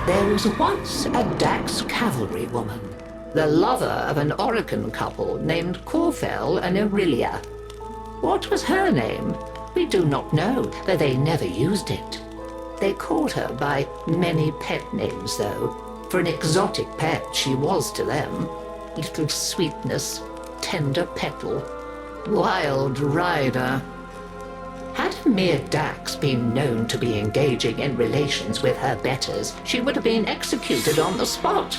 There was once a Dax cavalry woman, the lover of an Oregon couple named Corfell and Aurelia. What was her name? We do not know, but they never used it. They called her by many pet names, though. For an exotic pet she was to them. Little Sweetness, Tender Petal, Wild Rider. Had a mere Dax been known to be engaging in relations with her betters, she would have been executed on the spot.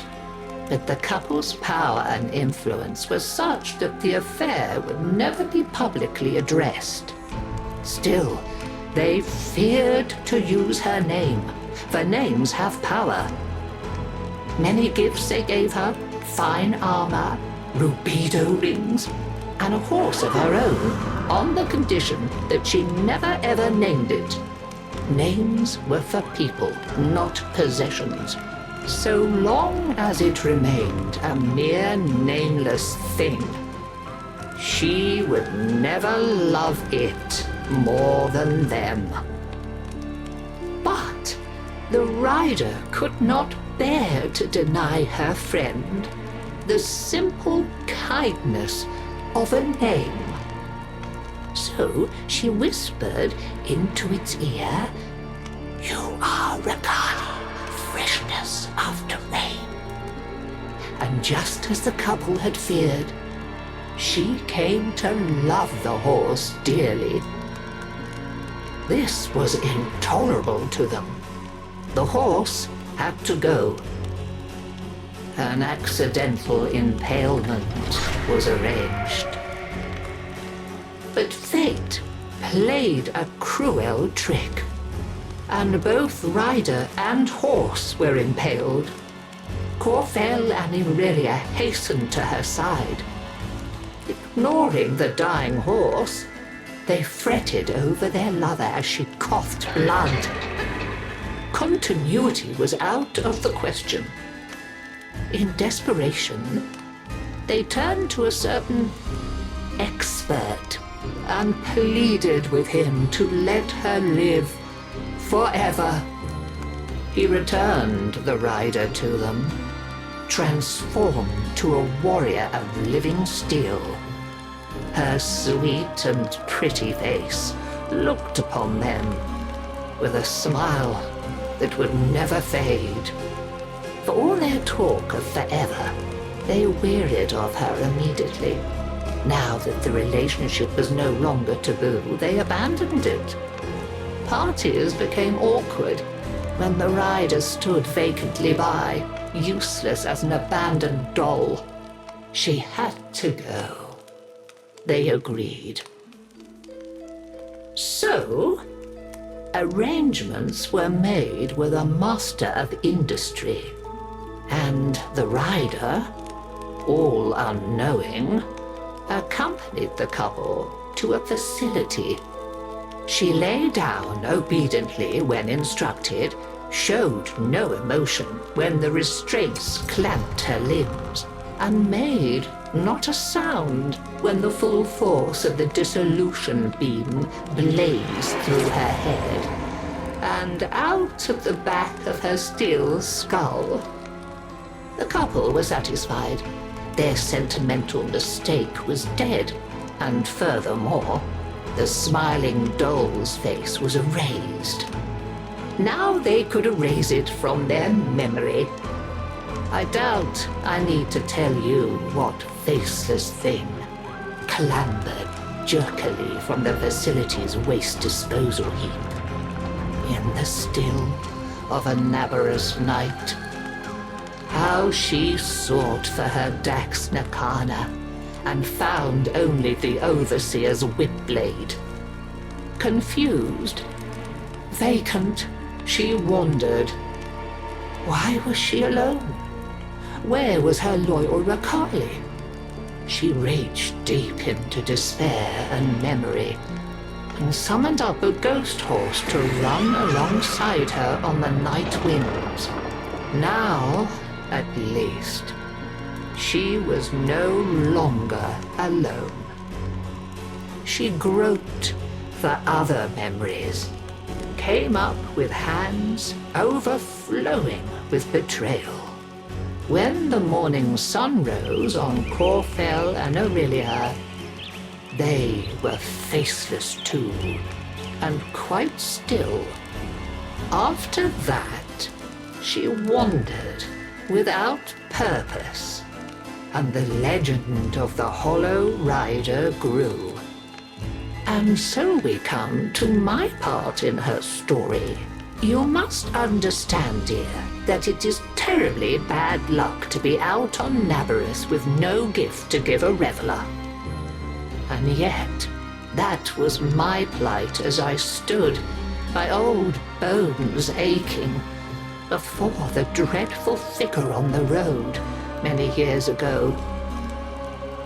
But the couple's power and influence was such that the affair would never be publicly addressed. Still, they feared to use her name, for names have power. Many gifts they gave her, fine armor, rubido rings, and a horse of her own, on the condition that she never ever named it. Names were for people, not possessions, so long as it remained a mere nameless thing. She would never love it more than them. But the rider could not bear to deny her friend the simple kindness of a name. So she whispered into its ear, "You are Rakali, freshness after rain." And just as the couple had feared, she came to love the horse dearly. This was intolerable to them. The horse had to go. An accidental impalement was arranged. But fate played a cruel trick, and both rider and horse were impaled. Corfell and Aurelia hastened to her side. Ignoring the dying horse, they fretted over their lover as she coughed blood. Continuity was out of the question. In desperation, they turned to a certain expert and pleaded with him to let her live forever. He returned the rider to them, transformed to a warrior of living steel. Her sweet and pretty face looked upon them with a smile that would never fade. For all their talk of forever, they wearied of her immediately. Now that the relationship was no longer taboo, they abandoned it. Parties became awkward when the rider stood vacantly by, useless as an abandoned doll. She had to go. They agreed. So, arrangements were made with a master of industry, and the rider, all unknowing, accompanied the couple to a facility. She lay down obediently when instructed, showed no emotion when the restraints clamped her limbs, and made not a sound when the full force of the dissolution beam blazed through her head and out of the back of her steel skull. The couple were satisfied. Their sentimental mistake was dead, and furthermore, the smiling doll's face was erased. Now they could erase it from their memory. I doubt I need to tell you what faceless thing clambered jerkily from the facility's waste disposal heap in the still of a Nabarus night. How she sought for her Dax Nakana and found only the overseer's whip-blade. Confused, vacant, she wandered. Why was she alone? Where was her loyal Rakali? She raged deep into despair and memory, and summoned up a ghost horse to run alongside her on the night winds. Now, at least, she was no longer alone. She groped for other memories, came up with hands overflowing with betrayal. When the morning sun rose on Corfell and Aurelia, they were faceless too, and quite still. After that, she wandered without purpose, and the legend of the Hollow Rider grew. And so we come to my part in her story. You must understand, dear, that it is terribly bad luck to be out on Navarus with no gift to give a reveler. And yet, that was my plight as I stood, my old bones aching, before the dreadful figure on the road many years ago.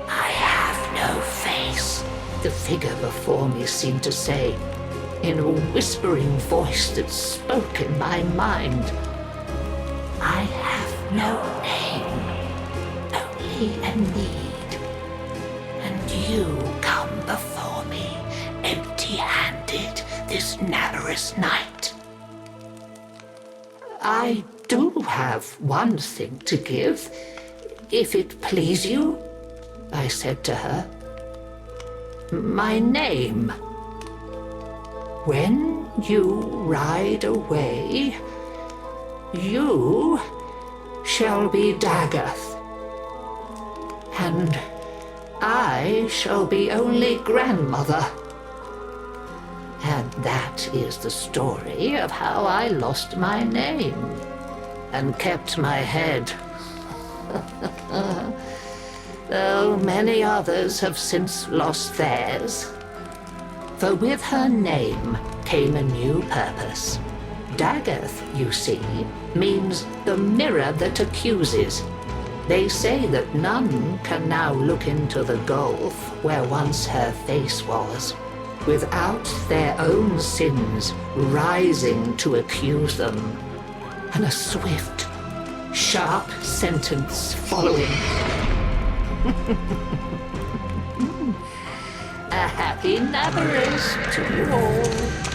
I have no face, the figure before me seemed to say, in a whispering voice that spoke in my mind. I have no name, only a need, and you come before me empty-handed this Navarus night. I do have one thing to give, if it please you, I said to her. My name. When you ride away, you shall be Dagath, and I shall be only grandmother. And that is the story of how I lost my name and kept my head. Though many others have since lost theirs. For with her name came a new purpose. Dagath, you see, means the mirror that accuses. They say that none can now look into the gulf where once her face was, without their own sins rising to accuse them, and a swift, sharp sentence following. A happy Navarus to you all.